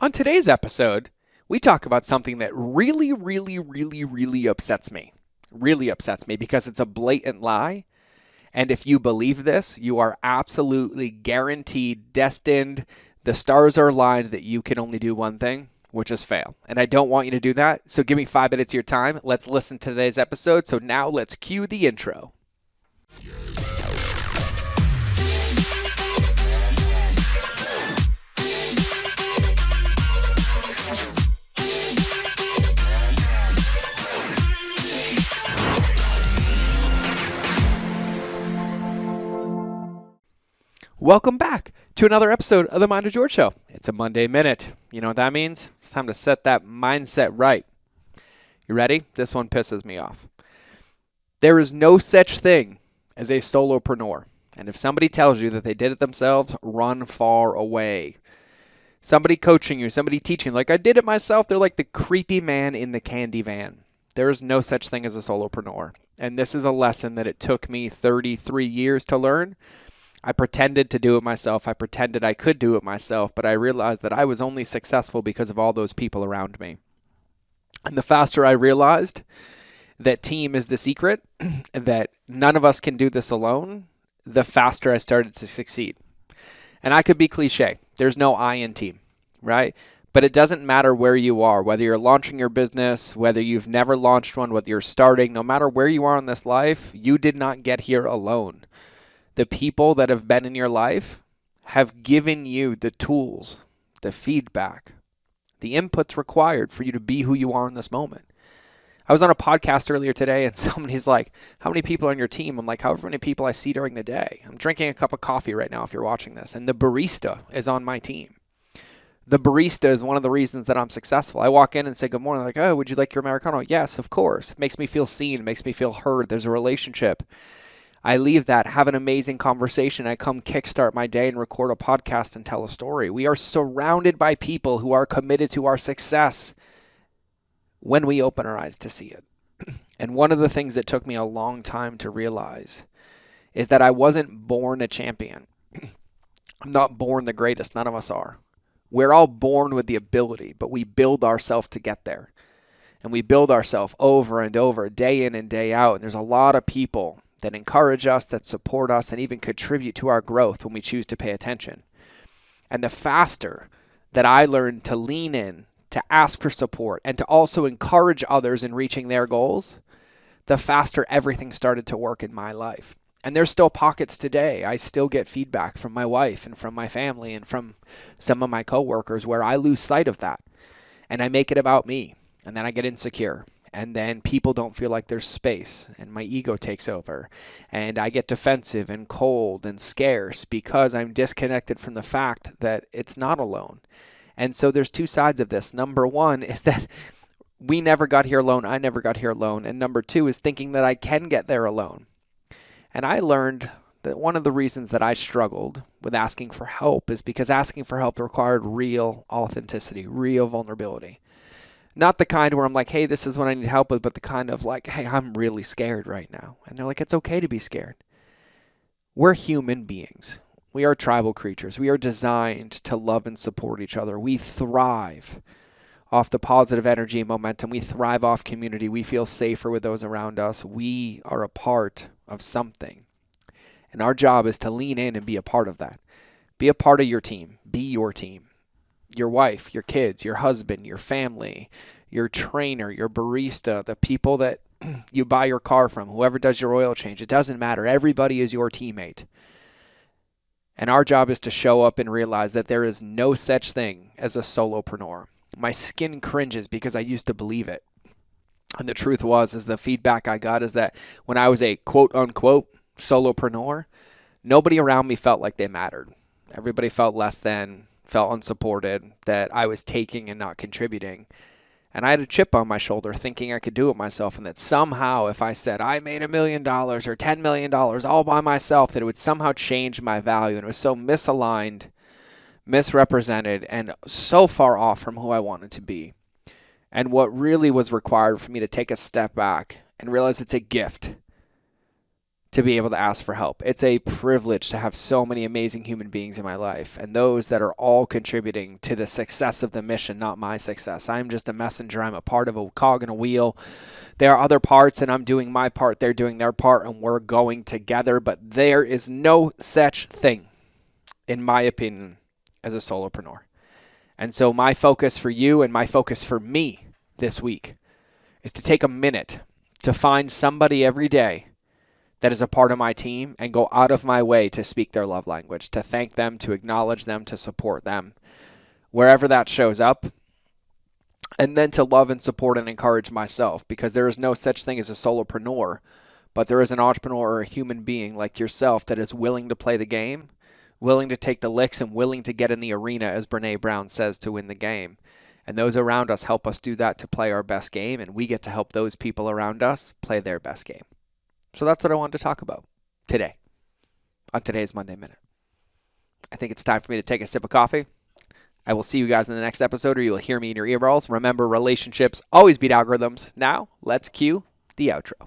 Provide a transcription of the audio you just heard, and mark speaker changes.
Speaker 1: On today's episode, we talk about something that really upsets me. Really upsets me because it's a blatant lie. And if you believe this, you are absolutely guaranteed, destined. The stars are aligned that you can only do one thing, which is fail. And I don't want you to do that. So give me 5 minutes of your time. Let's listen to today's episode. So now let's cue the intro. Welcome back to another episode of the Mind of George Show. It's a Monday Minute. You know what that means? It's time to set that mindset right. You ready? This one pisses me off. There is no such thing as a solopreneur. And if somebody tells you that they did it themselves, run far away. Somebody coaching you, somebody teaching, like I did it myself, they're like the creepy man in the candy van. There is no such thing as a solopreneur. And this is a lesson that it took me 33 years to learn. I pretended to do it myself. I pretended I could do it myself, but I realized that I was only successful because of all those people around me. And the faster I realized that team is the secret, that none of us can do this alone, the faster I started to succeed. And I could be cliche. There's no I in team, right? But it doesn't matter where you are, whether you're launching your business, whether you've never launched one, whether you're starting, no matter where you are in this life, you did not get here alone. The people that have been in your life have given you the tools, the feedback, the inputs required for you to be who you are in this moment. I was on a podcast earlier today and somebody's like, how many people are on your team? I'm like, however many people I see during the day. I'm drinking a cup of coffee right now if you're watching this, and the barista is on my team. The barista is one of the reasons that I'm successful. I walk in and say, good morning. Like, oh, would you like your Americano? Yes, of course. It makes me feel seen. It makes me feel heard. There's a relationship. I leave that, have an amazing conversation. I come kickstart my day and record a podcast and tell a story. We are surrounded by people who are committed to our success when we open our eyes to see it. And one of the things that took me a long time to realize is that I wasn't born a champion. I'm not born the greatest. None of us are. We're all born with the ability, but we build ourselves to get there. And we build ourselves over and over, day in and day out. And there's a lot of people that encourage us, that support us, and even contribute to our growth when we choose to pay attention. And the faster that I learned to lean in, to ask for support, and to also encourage others in reaching their goals, the faster everything started to work in my life. And there's still pockets today. I still get feedback from my wife and from my family and from some of my coworkers where I lose sight of that. And I make it about me. And then I get insecure. And then people don't feel like there's space, and my ego takes over, and I get defensive and cold and scarce because I'm disconnected from the fact that it's not alone. And so there's two sides of this. Number one is that we never got here alone. I never got here alone. And number two is thinking that I can get there alone. And I learned that one of the reasons that I struggled with asking for help is because asking for help required real authenticity, real vulnerability. Not the kind where I'm like, hey, this is what I need help with, but the kind of like, hey, I'm really scared right now. And they're like, it's okay to be scared. We're human beings. We are tribal creatures. We are designed to love and support each other. We thrive off the positive energy and momentum. We thrive off community. We feel safer with those around us. We are a part of something. And our job is to lean in and be a part of that. Be a part of your team. Be your team. Your wife, your kids, your husband, your family, your trainer, your barista, the people that you buy your car from, whoever does your oil change. It doesn't matter. Everybody is your teammate. And our job is to show up and realize that there is no such thing as a solopreneur. My skin cringes because I used to believe it. And the truth is the feedback I got is that when I was a quote unquote solopreneur, nobody around me felt like they mattered. Everybody felt less than, felt unsupported, that I was taking and not contributing. And I had a chip on my shoulder thinking I could do it myself, and that somehow if I said I made $1 million or $10 million all by myself, that it would somehow change my value. And it was so misaligned, misrepresented, and so far off from who I wanted to be. And what really was required for me to take a step back and realize it's a gift to be able to ask for help. It's a privilege to have so many amazing human beings in my life, and those that are all contributing to the success of the mission, not my success. I'm just a messenger. I'm a part of a cog in a wheel. There are other parts, and I'm doing my part. They're doing their part, and we're going together. But there is no such thing, in my opinion, as a solopreneur. And so my focus for you and my focus for me this week is to take a minute to find somebody every day that is a part of my team and go out of my way to speak their love language, to thank them, to acknowledge them, to support them, wherever that shows up, and then to love and support and encourage myself, because there is no such thing as a solopreneur, but there is an entrepreneur or a human being like yourself that is willing to play the game, willing to take the licks, and willing to get in the arena, as Brene Brown says, to win the game. And those around us help us do that, to play our best game, and we get to help those people around us play their best game. So that's what I wanted to talk about today on today's Monday Minute. I think it's time for me to take a sip of coffee. I will see you guys in the next episode, or you'll hear me in your earballs. Remember, relationships always beat algorithms. Now, let's cue the outro.